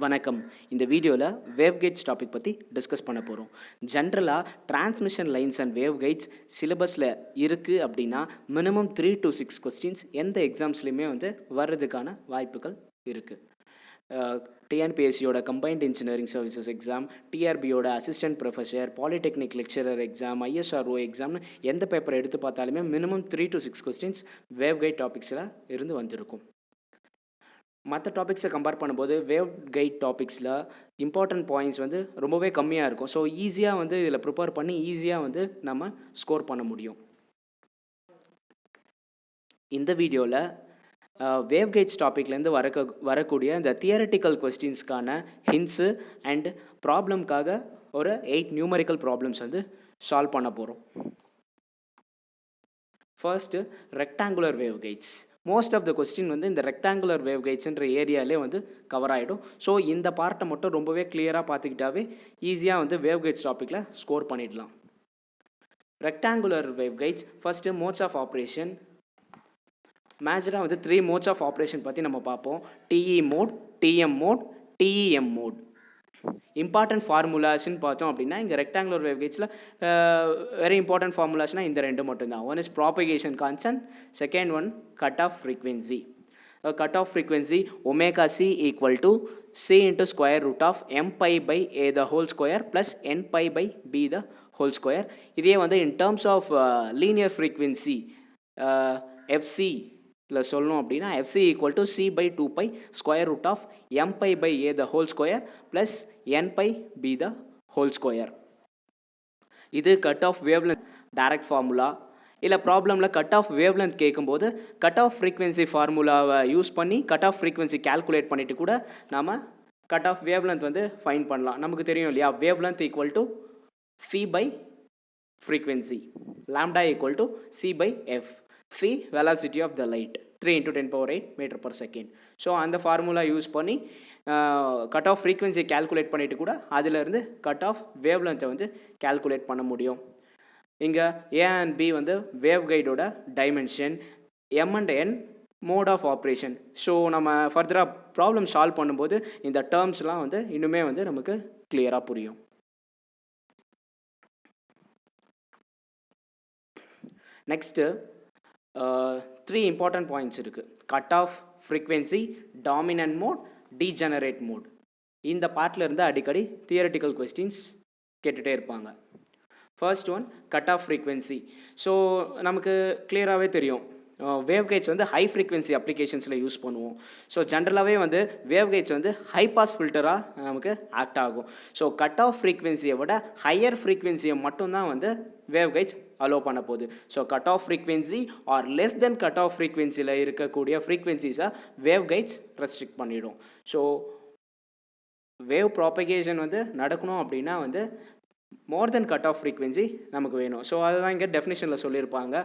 வணக்கம். இந்த வீடியோல வேவ் கைட்ஸ் டாபிக் பத்தி டிஸ்கஸ் பண்ண போறோம். ஜென்ரலா transmission lines and wave guides சிலபஸ்ல இருக்கு அப்படின்னா, மினிமம் 3 to 6 கொஸ்டின்ஸ் எந்த எக்ஸாம்ஸ்லயுமே வர்றதுக்கான வாய்ப்புகள் இருக்கு. டிஎன்பிஎஸ்சியோட கம்பைன்ட் இன்ஜினியரிங் சர்வீசஸ் எக்ஸாம், டிஆர்பியோட assistant professor, polytechnic lecturer exam, ISRO எக்ஸாம்னு எந்த பேப்பர் எடுத்து பார்த்தாலுமே minimum 3 to 6 questions wave guide டாபிக்ஸ்ல இருந்து வந்திருக்கும். மற்ற டாபிக்ஸை கம்பேர் பண்ணும்போது வேவ் கைட் டாபிக்ஸில் இம்பார்ட்டன்ட் பாயிண்ட்ஸ் ரொம்பவே கம்மியாக இருக்கும். ஸோ ஈஸியாக இதில் ப்ரிப்பேர் பண்ணி ஈஸியாக நம்ம ஸ்கோர் பண்ண முடியும். இந்த வீடியோவில் வேவ் கைட்ஸ் டாப்பிக்லேருந்து வரக்கூடிய இந்த தியரட்டிக்கல் கொஸ்டின்ஸ்க்கான ஹிண்ட்ஸு அண்ட் ப்ராப்ளம்காக ஒரு 8 நியூமரிக்கல் ப்ராப்ளம்ஸ் சால்வ் பண்ண போகிறோம். First rectangular wave guides. Most of the question இந்த ரெக்டாங்குலர் வேவ் கைட்ஸ்ன்ற ஏரியாலே கவர் ஆகிடும். ஸோ இந்த பார்ட்டை மட்டும் ரொம்பவே கிளியராக பார்த்துக்கிட்டாவே ஈஸியாக வேவ் கைட்ஸ் டாப்பிக்கில் ஸ்கோர் பண்ணிடலாம். Rectangular wave guides first modes of operation. மேஜராக 3 மோட்ஸ் ஆஃப் ஆப்ரேஷன் பற்றி நம்ம பார்ப்போம். TE mode, TM mode, TEM mode. Important ஃபார்முலாஸ்ன்னு பார்த்தோம் அப்படின்னா இங்கே ரெக்டாங்குலர் வேவ் கைட்ஸில் வெரி இம்பார்ட்டன்ட் ஃபார்முலாஸ்னால் இந்த ரெண்டு மட்டும்தான். One is propagation constant, second one cut off frequency. Cut off frequency omega c equal to c into square root of m pi by a the whole square plus n pi by b the whole square. இதே in terms of linear frequency f c இல்லை சொல்லணும் அப்படின்னா FC equal to c by 2 by square root of m pi by a the whole square plus n by b the whole square. இது cut of wavelength direct formula. இல்லை ப்ராப்ளமில் cut off wavelength கேட்கும்போது cut off frequency ஃபார்முலாவை use பண்ணி cut off frequency calculate பண்ணிவிட்டு கூட நாம் cut off wavelength fine பண்ணலாம். நமக்கு தெரியும் இல்லையா, wavelength equal to c by frequency, lambda equal to c by f. C velocity of the light 3 into 10 power 8 meter per second. So அந்த formula use பண்ணி cut off frequency calculate பண்ணிவிட்டு கூட அதிலிருந்து cut off வேவ் லென்த்தை calculate பண்ண முடியும். இங்கே ஏ அண்ட் பி வேவ் கைடோட dimension, m and n mode of operation. So நம்ம ஃபர்தராக ப்ராப்ளம் சால்வ் பண்ணும்போது இந்த டேர்ம்ஸ்லாம் இன்னுமே நமக்கு கிளியராக புரியும். நெக்ஸ்ட்டு 3 இம்பார்ட்டன்ட் பாயிண்ட்ஸ் இருக்குது. Cut off frequency, dominant mode, degenerate mode. இந்த பார்ட்டில் இருந்து அடிக்கடி தியரட்டிக்கல் கொஸ்டின்ஸ் கேட்டுகிட்டே இருப்பாங்க. First one cut off frequency. So நமக்கு கிளியராகவே தெரியும், வேவ் கைட்ஸ் ஹை ஃப்ரீக்வன்சி அப்ளிகேஷன்ஸில் யூஸ் பண்ணுவோம். ஸோ ஜென்ரலாகவே வேவ் கைட்ஸ் ஹை பாஸ் ஃபில்டராக நமக்கு ஆக்ட் ஆகும். ஸோ கட் ஆஃப் ஃப்ரீக்வன்சியை விட ஹையர் ஃப்ரீக்வன்சியை மட்டும்தான் வேவ் கைட்ஸ் அலோவ் பண்ண போகுது. So cut off frequency or less than cut off ஃப்ரீக்வன்சியில் இருக்கக்கூடிய ஃப்ரீக்வன்சிஸை வேவ் கைட்ஸ் ரெஸ்ட்ரிக்ட் பண்ணிடும். ஸோ வேவ் ப்ராபகேஷன் நடக்கணும் அப்படின்னா more than cut off frequency நமக்கு வேணும். ஸோ அதுதான் இங்கே டெஃபினிஷனில் சொல்லியிருப்பாங்க.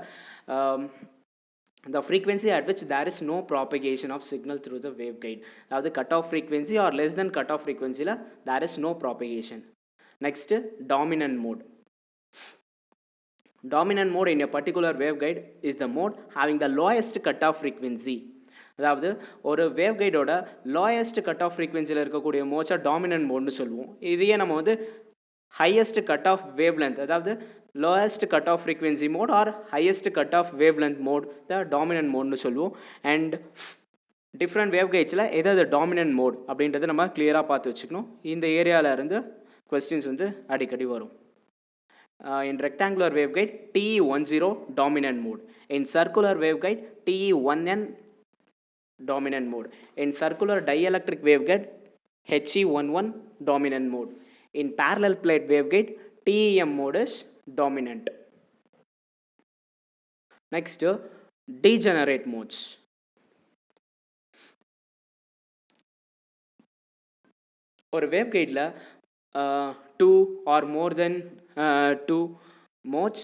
The frequency at which there is no propagation of signal through the waveguide. அதாவது cut off frequency or less than cut off frequency there is no propagation. Next, dominant mode. Dominant mode in a particular waveguide is the mode having the lowest cut off frequency. அதாவது ஒரு வேவ்கைடோட lowest cut off ஃப்ரீக்வன்சியில் இருக்கக்கூடிய மோட்ஸை dominant மோட்னு சொல்லுவோம். இதையே நம்ம highest cut off wave length, அதாவது lowest cut off frequency mode or highest cut off wavelength mode the dominant mode னு சொல்லுவோம். அண்ட் டிஃப்ரெண்ட் வேவ் கைட்ஸில் எதாவது டாமினன்ட் மோட் அப்படின்றத நம்ம கிளியராக பார்த்து வச்சுக்கணும். இந்த ஏரியாவில் இருந்து கொஸ்டின்ஸ் அடிக்கடி வரும். In rectangular waveguide TE10 dominant mode, in circular waveguide TE1N dominant mode, in circular dielectric waveguide HE11 dominant mode, in parallel plate waveguide TEM mode is dominant. Next, degenerate modes. ஒரு வேவ்கைடில் 2 or more than 2 modes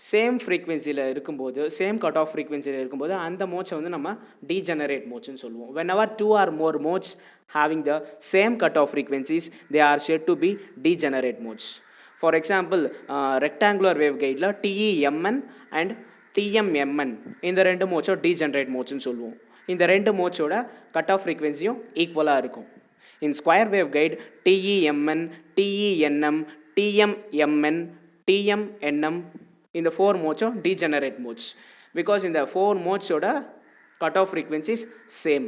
same ஃப்ரீக்வன்சியில் இருக்கும்போது, same cut off ஃப்ரீக்வன்சியில் இருக்கும்போது அந்த மோட்ஸை நம்ம degenerate மோட்ஸ்னு சொல்லுவோம். whenever 2 or more modes having the same cut off frequencies, they are said to be degenerate modes. For example, rectangular waveguideல TEMN and TMMN இந்த ரெண்டு மோட்ஸோ degenerate மோட்ஸ்னு சொல்லுவோம். இந்த ரெண்டு மோட்ஸோட கட் ஆஃப் ஃப்ரீக்வன்சியும் ஈக்குவலாக இருக்கும். In square waveguide, TEMN, TENM, TMMN, TMNM, in the 4 modes are degenerate modes, because in the 4 modes oda cutoff frequencies same.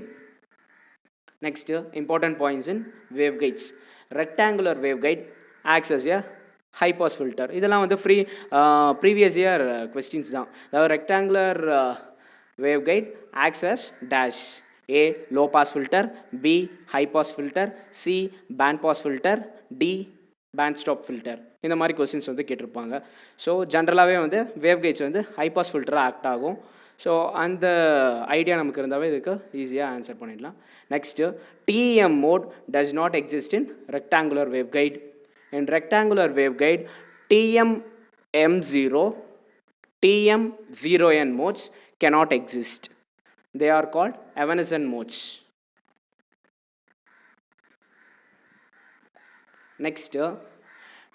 Next, important points in waveguides. Rectangular waveguide acts as a high pass filter. இதெல்லாம் வந்து previous year questions தான். The rectangular waveguide acts as dash. A, low pass filter. B, high pass filter. C, band pass filter. D, band stop filter. இந்த மாதிரி questions வந்து கேட்டிருப்பாங்க. So ஜென்ரலாகவே வந்து waveguides வந்து ஹை பாஸ் ஃபில்டராக ஆக்ட் ஆகும். So அந்த ஐடியா நமக்கு இருந்தாவே இதுக்கு ஈஸியாக ஆன்சர் பண்ணிடலாம். Next, TEM mode does not exist in rectangular waveguide. In rectangular waveguide, TMM0, TM0N modes cannot exist. They are called evanescent modes. Next,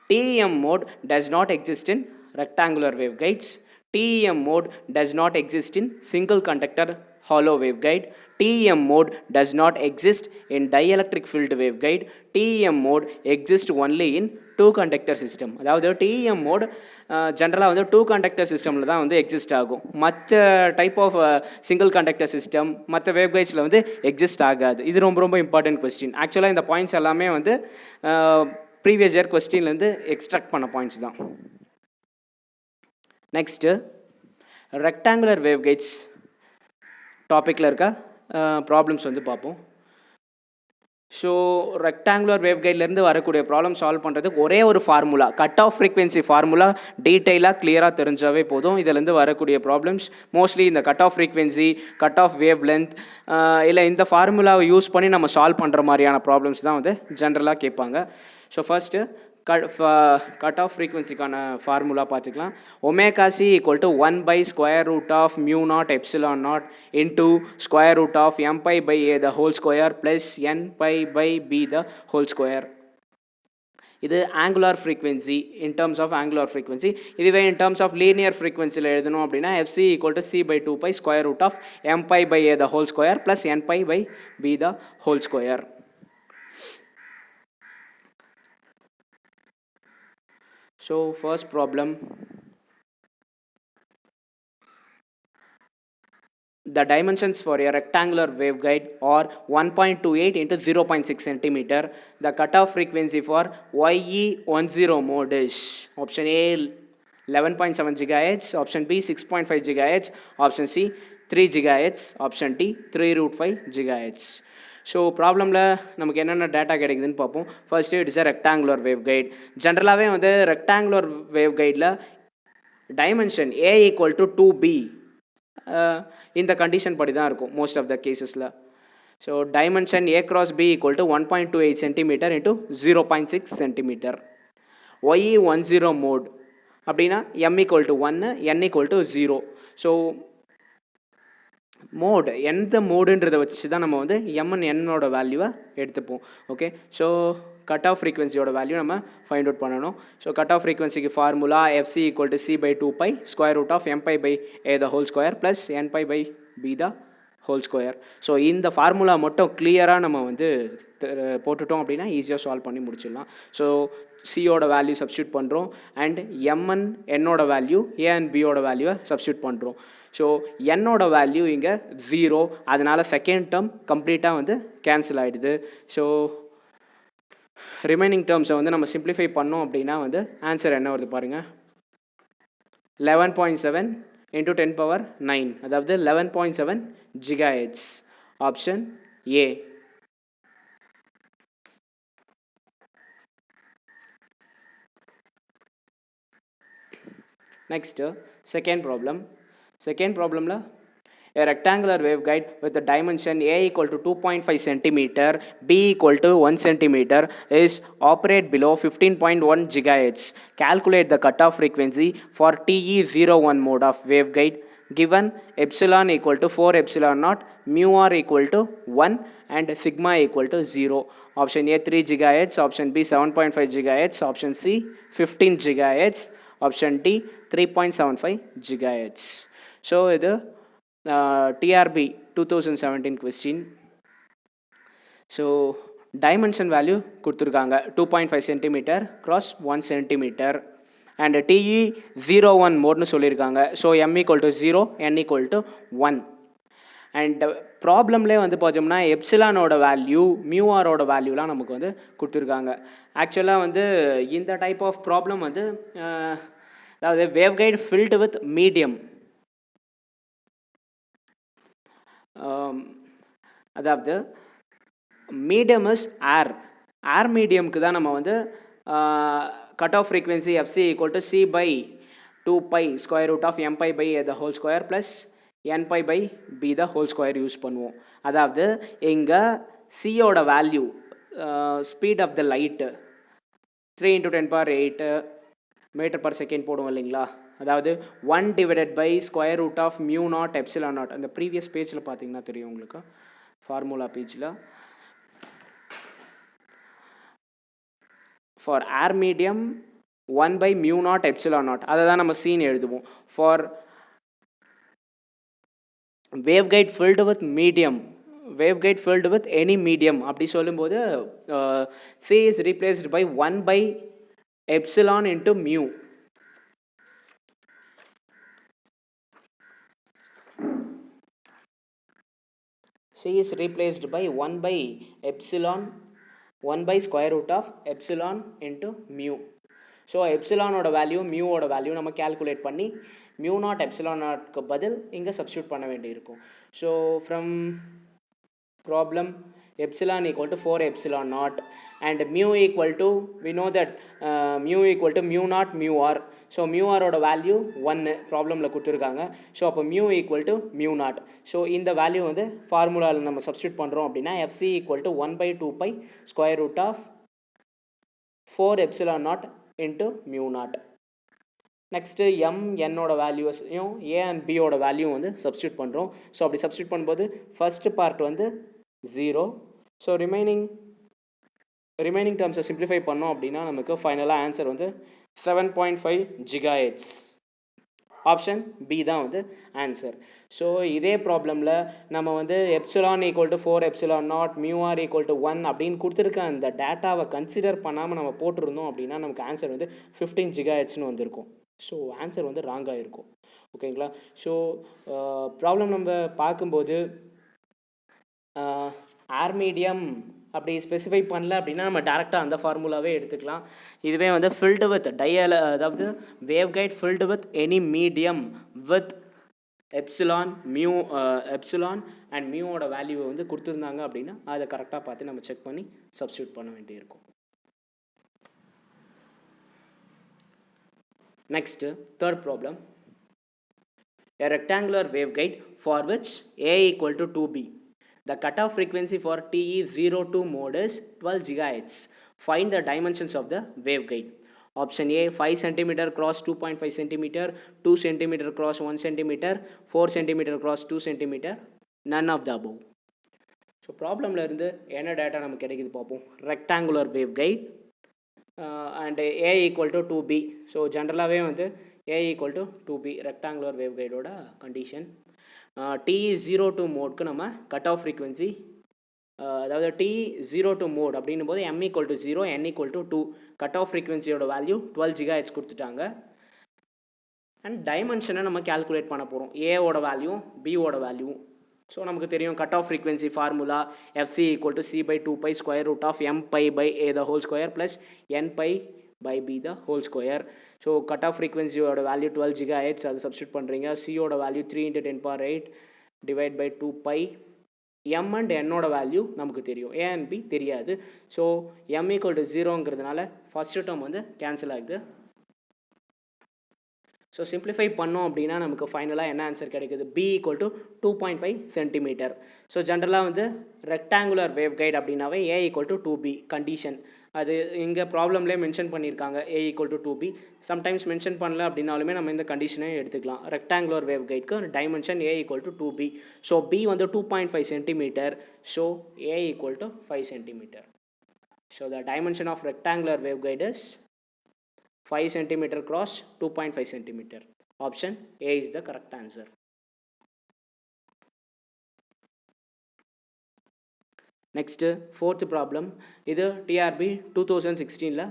TEM mode does not exist in rectangular waveguides. TEM mode does not exist in single conductor hollow waveguide. TEM mode does not exist in dielectric filled waveguide. TEM mode exists only in two conductor system. அதாவது TEM mode ஜென்ரலாக வந்து 2 conductor சிஸ்டமில் தான் வந்து exist ஆகும். மற்ற type of single conductor system மற்ற வேவ்கைட்ஸில் வந்து எக்ஸிஸ்ட் ஆகாது. இது ரொம்ப ரொம்ப இம்பார்ட்டன்ட் கொஸ்டின். ஆக்சுவலாக இந்த பாயிண்ட்ஸ் எல்லாமே வந்து ப்ரீவியஸ் இயர் கொஸ்டின்லேருந்து எக்ஸ்ட்ராக்ட் பண்ண பாயிண்ட்ஸ் தான். நெக்ஸ்ட்டு, ரெக்டாங்குலர் வேவ்கைட்ஸ் டாப்பிக்கில் இருக்க ப்ராப்ளம்ஸ் வந்து பார்ப்போம். ஸோ ரெக்டாங்குலர் வேவ்கைட்லேருந்து வரக்கூடிய ப்ராப்ளம் சால்வ் பண்ணுறதுக்கு ஒரே ஒரு formula, cut off frequency formula டீட்டெயிலாக கிளியராக தெரிஞ்சாவே போதும். இதிலேருந்து வரக்கூடிய ப்ராப்ளம்ஸ் மோஸ்ட்லி இந்த cut off frequency, cut off wave length, இல்லை இந்த ஃபார்முலாவை யூஸ் பண்ணி நம்ம சால்வ் பண்ணுற மாதிரியான ப்ராப்ளம்ஸ் தான் வந்து ஜென்ரலாக கேட்பாங்க. ஸோ ஃபர்ஸ்ட்டு கட் ஆஃப் ஃப்ரீக்வன்சிக்கான ஃபார்முலா பார்த்துக்கலாம். Omega c equal to 1/√of mu naught epsilon naught into √of m pi by a the whole square plus n pi by b the whole square. இது angular frequency, in terms of angular frequency. இதுவே in terms of linear ஃப்ரீக்வன்சியில் எழுதணும் அப்படின்னா fc equal to c/2 √of m pi by a the whole square plus n pi by b the whole square. So first problem, the dimensions for a rectangular waveguide are 1.28 into 0.6 centimeter. The cutoff frequency for YE10 mode is option A 11.7 GHz, option B 6.5 GHz, option C 3 GHz, option D 3√5 GHz. So ப்ராப்ளமில் நமக்கு என்னென்ன data கிடைக்குதுன்னு பார்ப்போம். First it is a rectangular wave guide. ஜென்ரலாகவே வந்து rectangular வேவ் கைடில் dimension A equal to 2B இந்த கண்டிஷன் படி தான் இருக்கும் மோஸ்ட் ஆஃப் த கேசஸில். So dimension A cross B equal to 1.28 centimetre into 0.6 centimetre. YE10 mode அப்படின்னா M equal to 1, N equal to 0. So mode எந்த மோடுன்றதை வச்சு தான் நம்ம வந்து எம்என் என்னோட வேல்யூவை எடுத்துப்போம். ஓகே, ஸோ கட் ஆஃப் ஃப்ரீக்வன்சியோட வேல்யூ நம்ம ஃபைண்ட் அவுட் பண்ணணும். ஸோ கட் ஆஃப் ஃப்ரீக்வன்சிக்கு formula fc equal to c/2 √of m pi by a the whole square plus n pi by b the whole square. So இந்த formula மட்டும் கிளியராக நம்ம வந்து போட்டுட்டோம் அப்படின்னா ஈஸியாக சால்வ் பண்ணி முடிச்சிடலாம். ஸோ சியோட வேல்யூ சப்ஸ்டியூட் பண்ணுறோம் அண்ட் எம்என் என்னோட வேல்யூ ஏ அண்ட் பியோட வேல்யூவை சப்ஸ்டியூட் பண்ணுறோம். ஸோ என்னோட வேல்யூ இங்கே 0, அதனால் செகண்ட் டேர்ம் கம்ப்ளீட்டாக வந்து கேன்சல் ஆகிடுது. ஸோ ரிமைனிங் டேர்ம்ஸை வந்து நம்ம சிம்பிளிஃபை பண்ணோம் அப்படின்னா வந்து ஆன்சர் என்ன வருது பாருங்கள், 11.7 into 10⁻9, அதாவது 11.7 GHz, option a. Next second ப்ராப்ளமில் a rectangular waveguide with the dimension A equal to 2.5 centimeter, B equal to 1 centimeter is operate below 15.1 GHz. Calculate the cutoff frequency for TE01 mode of waveguide given epsilon equal to 4 epsilon naught, mu r equal to 1 and sigma equal to 0. Option A 3 GHz, option B 7.5 GHz, option C 15 GHz, option D 3.75 GHz. So இது TRB 2017 question. So dimension value கொடுத்துருக்காங்க 2.5 centimetre cross 1 centimetre and TE 01 மோட்னு சொல்லியிருக்காங்க. So m equal to 0 n equal to 1 and ப்ராப்ளம்லேயே வந்து பார்த்தோம்னா எப்சிலானோட value மியூஆரோட வேல்யூலாம் நமக்கு வந்து கொடுத்துருக்காங்க. ஆக்சுவலாக வந்து இந்த டைப் ஆஃப் ப்ராப்ளம் வந்து அதாவது வேவ்கைடு ஃபில்டு வித் மீடியம், அதாவது மீடியம் இஸ் ஏர் மீடியமுக்கு தான் நம்ம வந்து cut off frequency f c equal to c by 2 by square root of m pi by a the whole square plus n pi by b the whole square use பண்ணுவோம். அதாவது இங்கே சியோட வேல்யூ speed of the light 3 × 10⁸ metre per second போடுவோம் இல்லைங்களா. அதாவது 1 divided by square root of mu naught epsilon naught. அந்த previous பேஜில் பார்த்தீங்கன்னா தெரியும் உங்களுக்கு, ஃபார்முலா பேஜில். For air medium 1 by mu naught epsilon naught, அதை தான் நம்ம சீன் எழுதுவோம். For waveguide filled with medium, waveguide filled with any medium அப்படி சொல்லும்போது c is replaced by 1 by epsilon into mu. C is replaced by 1 by epsilon 1 by square root of epsilon into mu. So எப்சிலானோட வேல்யூ மியூவோட வேல்யூ நம்ம calculate பண்ணி mu naught epsilon நாட்க்கு பதில் இங்கே சப்ஸ்டியூட் பண்ண வேண்டியிருக்கும். So from problem epsilon equal to 4 epsilon naught and mu equal to, we know that mu equal to mu naught mu r. So mu ஆரோட வேல்யூ 1 ப்ராப்ளமில் கொடுத்துருக்காங்க. ஸோ அப்போ mu equal to mu naught. So இந்த value வந்து ஃபார்முலாவில் நம்ம substitute பண்ணுறோம் அப்படின்னா FC equal to 1 by 2 by square root of 4 epsilon naught into mu naught. Next m என்னோட வேல்யூஸையும் ஏ அண்ட் பியோட வேல்யூ வந்து சப்ஸ்டியூட் பண்ணுறோம். ஸோ அப்படி சப்ஸ்டியூட் பண்ணும்போது ஃபஸ்ட்டு பார்ட் வந்து 0. ஸோ ரிமைனிங் டேர்ம்ஸை சிம்ப்ளிஃபை பண்ணோம் அப்படின்னா நமக்கு ஃபைனலாக ஆன்சர் வந்து 7.5 GHz. ஆப்ஷன் பி தான் வந்து ஆன்சர். ஸோ இதே ப்ராப்ளமில் நம்ம வந்து epsilon equal to 4 epsilon naught mu r equal to 1 அப்படின்னு கொடுத்துருக்க அந்த டேட்டாவை கன்சிடர் பண்ணாமல் நம்ம போட்டிருந்தோம் அப்படின்னா நமக்கு ஆன்சர் வந்து 15 GHzன்னு வந்திருக்கும். ஸோ ஆன்சர் வந்து ராங்காக இருக்கும். ஓகேங்களா. ஸோ ப்ராப்ளம் நம்ம பார்க்கும்போது ஏர் மீடியம் அப்படி ஸ்பெசிஃபை பண்ணல அப்படின்னா நம்ம டேரெக்டாக அந்த ஃபார்முலாவே எடுத்துக்கலாம். இதுவே வந்து ஃபில்டு வித் அதாவது waveguide filled with any medium with epsilon and மியூவோட வேல்யூவை வந்து கொடுத்துருந்தாங்க அப்படின்னா அதை கரெக்டாக பார்த்து நம்ம செக் பண்ணி சப்ஸ்டியூட் பண்ண வேண்டியிருக்கும். Next third problem. A rectangular waveguide for which A equal to 2B. The cutoff frequency for TE02 mode is 12 GHz. Find the dimensions of the waveguide. Option A 5 cm cross 2.5 cm, 2 cm cross 1 cm, 4 cm cross 2 cm, none of the above. So ப்ராப்ளமில் இருந்து என்ன data நமக்கு கிடைக்குது பார்ப்போம். Rectangular waveguide and A equal to 2B. So ஜென்ரலாகவே வந்து A equal to 2B rectangular வேவ்கைடோட condition. TE02 மோட்க்கு நம்ம கட் ஆஃப் ஃப்ரீக்வன்சி, அதாவது TE02 மோட் அப்படின்னும் போது M equal to 0 N equal to 2, cut off ஃப்ரீக்வன்சியோட வேல்யூ 12 GHz கொடுத்துட்டாங்க. அண்ட் டைமென்ஷனை நம்ம கேல்குலேட் பண்ண போகிறோம், ஏவோட வேல்யூ பியோட வேல்யூ. ஸோ நமக்கு தெரியும் cut off frequency formula f c equal to c by 2 by square root of m pi by a the whole square plus n pi by b the whole square. So cut off ஃப்ரீக்வன்சியோட value 12 GHz, அது substitute பண்ணுறீங்க. சியோட value 3 × 10⁸ divide by 2 pi. M and என்னோட value நமக்கு தெரியும், a and b தெரியாது. So m equal to 0ங்கிறதுனால first term வந்து கேன்சல் ஆகுது. ஸோ சிம்ப்ளிஃபை பண்ணோம் அப்படின்னா நமக்கு ஃபைனலாக என்ன ஆன்சர் கிடைக்குது, b equal to 2.5 centimetre. So ஜென்ரலாக வந்து ரெக்டாங்குலர் வேவ் கைட் அப்படின்னாவே ஏ ஈக்குவல் டு 2B கண்டிஷன். அது இங்கே ப்ராப்ளம்லேயே மென்ஷன் பண்ணியிருக்காங்க, a equal to 2B. Sometimes mention பண்ணல அப்படின்னாலுமே நம்ம இந்த கண்டிஷனே எடுத்துக்கலாம். ரெக்டாங்குலர் வேவ் கைட்க்கு dimension a equal to 2B. So b வந்து 2.5 centimetre. So a equal to 5 centimetre. So the dimension of rectangular wave guide is 5 cm cross 2.5 cm. Option A is the correct answer. Next fourth problem, இது TRP 2016ல்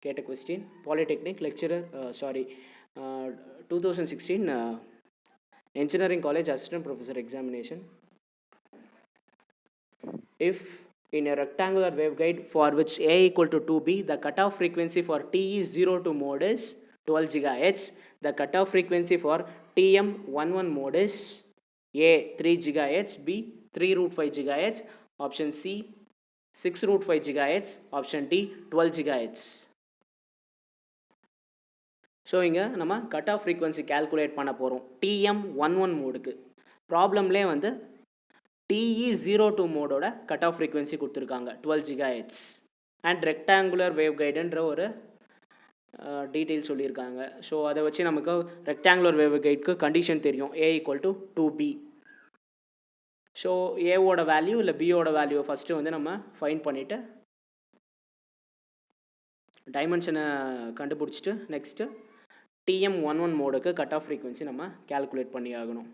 கேட்ட question. Polytechnic lecturer 2016 engineering college assistant professor examination. If in a rectangular waveguide for which A equal to 2B, the cutoff frequency for TE02 mode is 12 GHz. The cutoff frequency for TM11 mode is A 3 GHz, B 3 root 5 GHz, option C 6 root 5 GHz, option D 12 GHz. So இங்கே நம்ம cut off frequency calculate பண்ண போகிறோம் TM11 மோடுக்கு. ப்ராப்ளம்லேயே வந்து TE02 மோடோட cut off frequency கொடுத்துருக்காங்க 12 GHz and rectangular wave கைடுன்ற ஒரு detail சொல்லியிருக்காங்க. So அதை வச்சு நமக்கு ரெக்டாங்குலர் வேவ் கைடுக்கு கண்டிஷன் தெரியும், A equal to 2B. So ஏவோட வேல்யூ இல்லை பியோட வேல்யூ ஃபஸ்ட்டு வந்து நம்ம ஃபைண்ட் பண்ணிவிட்டு டைமென்ஷனை கண்டுபிடிச்சிட்டு நெக்ஸ்ட்டு TM11 மோடுக்கு கட் ஆஃப் ஃப்ரீக்வன்சி நம்ம கேல்குலேட் பண்ணி ஆகணும்.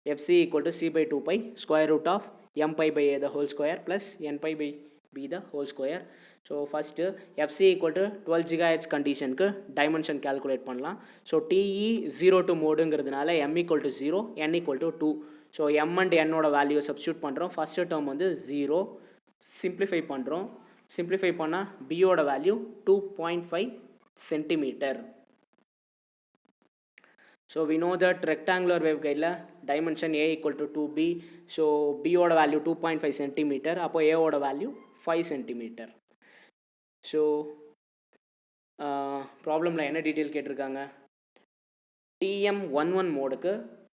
FC equal to C by 2 pi square root of M pi by A the whole square plus N pi by B the whole square. So first FC equal to 12 GHz கண்டிஷனுக்கு dimension calculate பண்ணலாம். So TE02 மோடுங்கிறதுனால M equal to 0, N equal to 2. ஸோ M and N ஓட value substitute பண்ணுறோம். First term வந்து 0, simplify பண்ணுறோம். Simplify பண்ணால் பியோட value 2.5 centimetre. So we know that rectangular வேவ் கைடில் dimension A equal to 2B. So பியோட வேல்யூ 2.5 சென்டிமீட்டர், அப்போ ஏவோட வேல்யூ 5 சென்டிமீட்டர். ஸோ ப்ராப்ளமில் என்ன டீட்டெயில் கேட்டிருக்காங்க, TM11 மோடுக்கு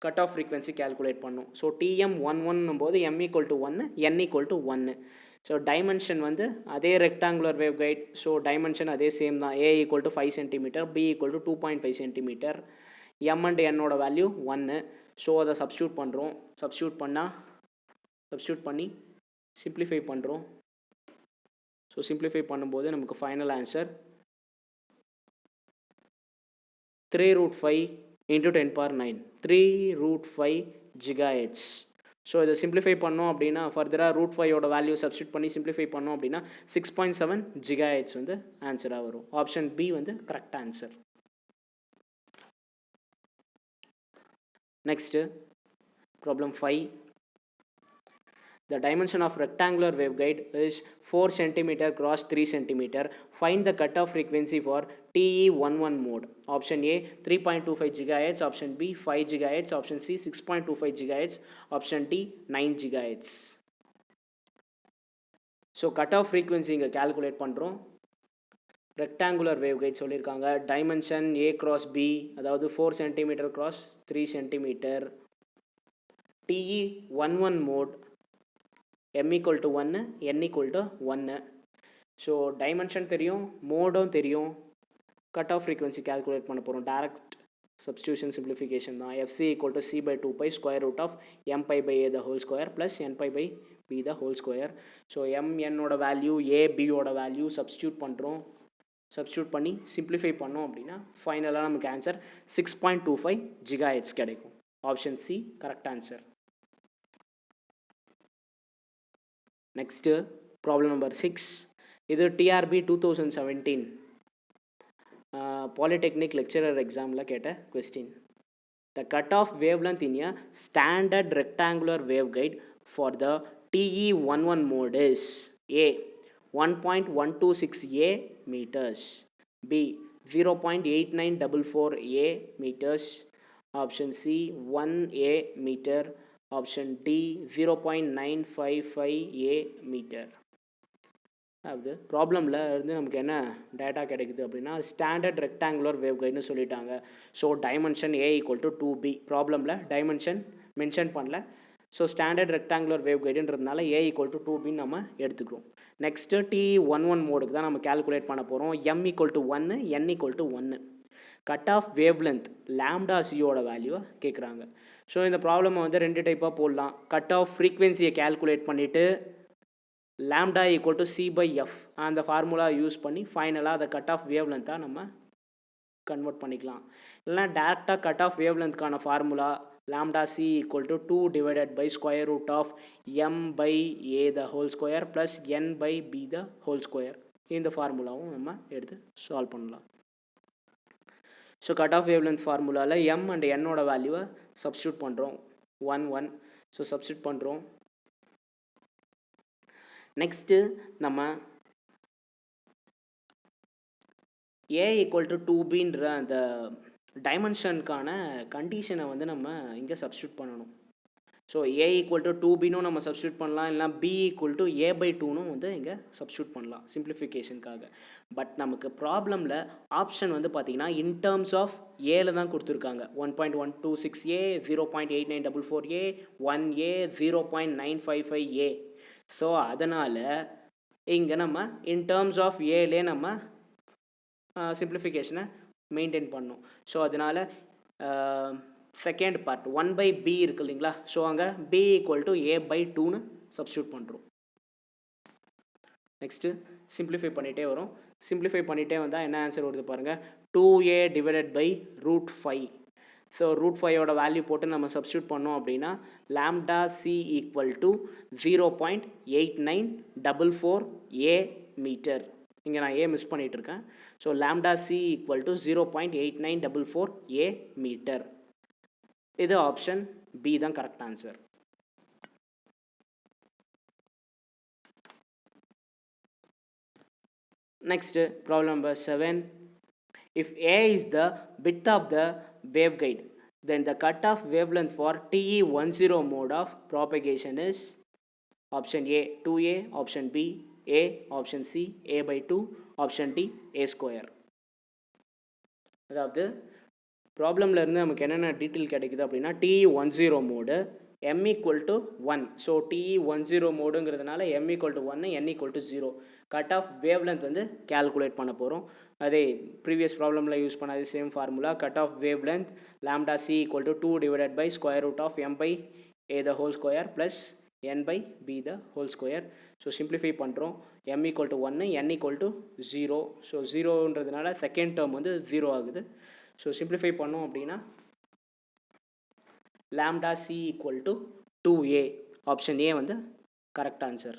கட் ஆஃப் ஃப்ரீக்வன்சி கேல்குலேட் பண்ணும். ஸோ TM11 போது M equal to 1, N equal to 1. So dimension வந்து அதே rectangular wave guide, so dimension அதே சேம் தான். A equal to 5 centimetre, B equal to 2.5 centimetre, M and Nோட value 1. So அதை substitute பண்ணுறோம். Substitute பண்ணி சிம்பிளிஃபை பண்ணுறோம். ஸோ சிம்பிளிஃபை பண்ணும்போது நமக்கு final answer 3 root 5 into 10 power 9, 3 root 5 GHz. So இதை சிம்பிளிஃபை பண்ணோம் அப்படின்னா ஃபர்தராக ரூட் 5ஓட வேல்யூ சப்ஸ்டியூட் பண்ணி சிம்பிளிஃபை பண்ணோம் அப்படின்னா 6.7 GHz வந்து ஆன்சராக வரும். ஆப்ஷன் பி வந்து correct answer. Next problem 5. The dimension of rectangular waveguide is 4 cm cross 3 cm. Find the cutoff frequency for TE11 mode. Option A 3.25 GHz, option B 5 GHz, option C 6.25 GHz, option D 9 GHz. So cut off frequency இங்கே calculate பண்ணுறோம். Rectangular wave guide சொல்லியிருக்காங்க. Dimension A cross B, அதாவது 4 cm cross 3 cm. TE11 mode M equal to 1, N equal to 1. So dimension தெரியும், மோடும் தெரியும், cut off frequency calculate பண்ண போகிறோம். Direct substitution simplification தான். FC equal to C by 2 pi square root of M pi by A the whole square plus N pi by B the whole square. So MNோட value A Bயோட value substitute பண்ணுறோம். Substitute பண்ணி simplify பண்ணோம் அப்படின்னா ஃபைனலாக நமக்கு answer 6.25 GHz கிடைக்கும். Option c correct answer. Next problem number 6. இது டிஆர்பி 2017 பாலிடெக்னிக் லெக்சரர் எக்ஸாமில் கேட்ட question. The cut off wave length in a standard rectangular wave guide for the TE11 mode is A 1.126 A meters, B 0.8944 A meters, option C 1 A meter, option d 0.955 A metre. அதாவது ப்ராப்ளமில் இருந்து நமக்கு என்ன data கிடைக்குது அப்படின்னா standard rectangular வேவ் கைடுன்னு சொல்லிட்டாங்க. So dimension A equal to 2B. ப்ராப்ளமில் டைமென்ஷன் மென்ஷன் பண்ணல. ஸோ ஸ்டாண்டர்ட் ரெக்டாங்குலர் வேவ் கைடுன்றதுனால A equal to 2Bன்னு நம்ம எடுத்துக்கிறோம். நெக்ஸ்ட்டு TE11 மோடுக்கு தான் நம்ம கேல்குலேட் பண்ண போகிறோம். M equal to 1, N equal to 1. Cut off wave length lambda சியோட வேல்யூவை கேட்குறாங்க. ஸோ இந்த ப்ராப்ளமை வந்து ரெண்டு டைப்பாக போடலாம். கட் ஆஃப் ஃப்ரீக்வன்சியை கேல்குலேட் பண்ணிவிட்டு lambda equal to C by F அந்த ஃபார்முலா யூஸ் பண்ணி ஃபைனலாக அதை கட் ஆஃப் வேவ் லென்த்தாக நம்ம கன்வெர்ட் பண்ணிக்கலாம். இல்லைனா டேரெக்டாக கட் ஆஃப் வேவ் லென்த்க்கான formula lambda c equal to 2 divided by square root of m by a the whole square plus n by b the whole square. இந்த ஃபார்முலாவும் நம்ம எடுத்து சால்வ் பண்ணலாம். ஸோ கட் ஆஃப் வேவ்லென்த் ஃபார்முலாவில் m அண்ட் என்னோட வேல்யூவை substitute பண்ணுறோம். 1 1. So substitute பண்ணுறோம். Next நம்ம a equal to 2bன்ற அந்த டைமென்ஷனுக்கான கண்டிஷனை வந்து நம்ம இங்கே சப்ஸ்டியூட் பண்ணணும். ஸோ a equal to 2bனும் நம்ம சப்ஸ்டியூட் பண்ணலாம், இல்லைனா b equal to a by 2னும் வந்து இங்கே சப்ஸ்டியூட் பண்ணலாம் சிம்பிளிஃபிகேஷனுக்காக. பட் நமக்கு ப்ராப்ளமில் ஆப்ஷன் வந்து பார்த்தீங்கன்னா இன் டேர்ம்ஸ் ஆஃப் ஏல தான் கொடுத்துருக்காங்க. 1.126a, 0.8944a, 1a, 0.955a. So அதனால் இங்கே நம்ம இன் டேர்ம்ஸ் ஆஃப் ஏலே நம்ம சிம்பிளிஃபிகேஷனை மெயின்டைன் பண்ணணும். ஸோ அதனால் செகண்ட் பார்ட் 1 by b இருக்கு இல்லைங்களா, ஸோ அங்கே b equal to a by 2ன்னு சப்ஸ்டியூட் பண்ணுறோம். நெக்ஸ்ட்டு சிம்பிளிஃபை பண்ணிகிட்டே வரும். சிம்பிளிஃபை பண்ணிகிட்டே வந்தால் என்ன ஆன்சர் வருது பாருங்கள், 2a டிவைடட் பை ரூட் 5. ஸோ ரூட் 5ஓட வேல்யூ போட்டு நம்ம சப்ஸ்டியூட் பண்ணோம் அப்படின்னா lambda c equal to 0.8944a metre. இங்கே நான் ஏ மிஸ் பண்ணிகிட்டு இருக்கேன். So lambda c equal to 0.8944a metre. இது ஆப்ஷன் பி தான் correct answer. Next, problem number 7. If A is the width of the waveguide, then the cutoff wavelength for TE10 mode of propagation is option A 2A, option B A, option C A by 2, option D A square. அதாவது ப்ராப்ளமில் இருந்து நமக்கு என்னென்ன detail கிடைக்குது அப்படின்னா TE10 mode m equal to 1. So TE10 மோடுங்கிறதுனால m equal to 1, n equal to 0. Cut off wave length வந்து calculate பண்ண போகிறோம். அதே ப்ரீவியஸ் ப்ராப்ளமில் யூஸ் பண்ணாத same formula. Cut off wave length lambda c equal to 2 divided by square root of m by a the whole square plus n by b the whole square. So simplify பண்ணுறோம். m equal to 1, n equal to 0. So 0ன்றதுனால second term வந்து 0 ஆகுது. So simplify பண்ணோம் அப்படின்னா lambda c equal to 2a. Option A வந்து correct answer.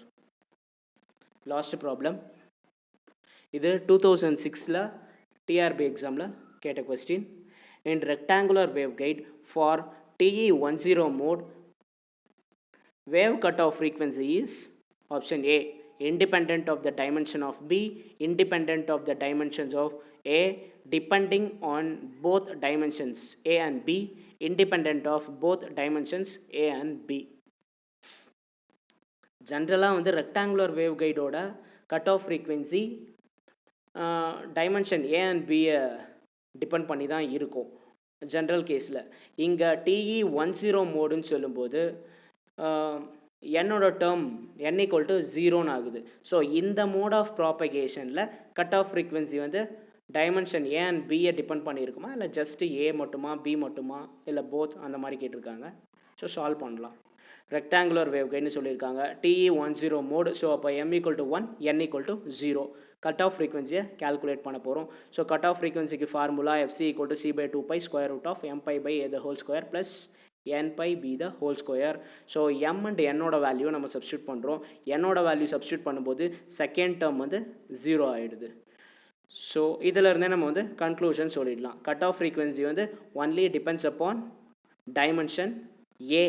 Last problem. இது 2006 TRB எக்ஸாமில் கேட்ட question. In rectangular wave guide for TE10 mode wave cutoff frequency is option A independent of the dimension of B, independent of the dimensions of A, depending on both dimensions A and B, independent of both dimensions A and B. ஜென்ரலாக வந்து rectangular வேவ் கைடோட cut off frequency dimension a and பியை depend பண்ணி தான் இருக்கும் general கேஸில். இங்கே TE10 மோடுன்னு சொல்லும்போது என்னோட டேர்ம் n equal to 0ன்னு ஆகுது. ஸோ இந்த மோட் ஆஃப் ப்ராபகேஷனில் கட் ஆஃப் ஃப்ரீக்வன்சி வந்து டைமென்ஷன் ஏ அண்ட் பியை டிபெண்ட் பண்ணியிருக்குமா, இல்லை ஜஸ்ட் ஏ மட்டுமா பி மட்டுமா, இல்லை போத் அந்த மாதிரி கேட்டிருக்காங்க. ஸோ சால்வ் பண்ணலாம். ரெக்டாங்குலர் வேவ் கைட்னு சொல்லியிருக்காங்க. TE10 mode. ஸோ அப்போ m equal to 1, n equal to 0. Cut off ஃப்ரீக்வன்சியை கேல்குலேட் பண்ண போகிறோம். ஸோ கட் ஆஃப் ஃப்ரீக்வன்சிக்கு formula FC equal to c by 2 pi square root of m pi by a the whole square plus n pi b the whole square. So m and என்னோட value நம்ம substitute பண்ணுறோம். என்னோட value substitute பண்ணும்போது second term வந்து 0 ஆகிடுது. So இதில் இருந்தே நம்ம வந்து கன்க்ளூஷன் சொல்லிடலாம். கட் ஆஃப் ஃப்ரீக்வன்சி வந்து only depends upon dimension a.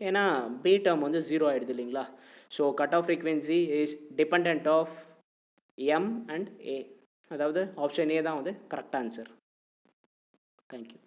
ஏன்னா பி டேர்ம் வந்து 0 ஆகிடுது இல்லைங்களா. So cut off frequency is depend of m and a. அதாவது ஆப்ஷன் ஏ தான் வந்து கரெக்ட் ஆன்சர். தேங்க்யூ.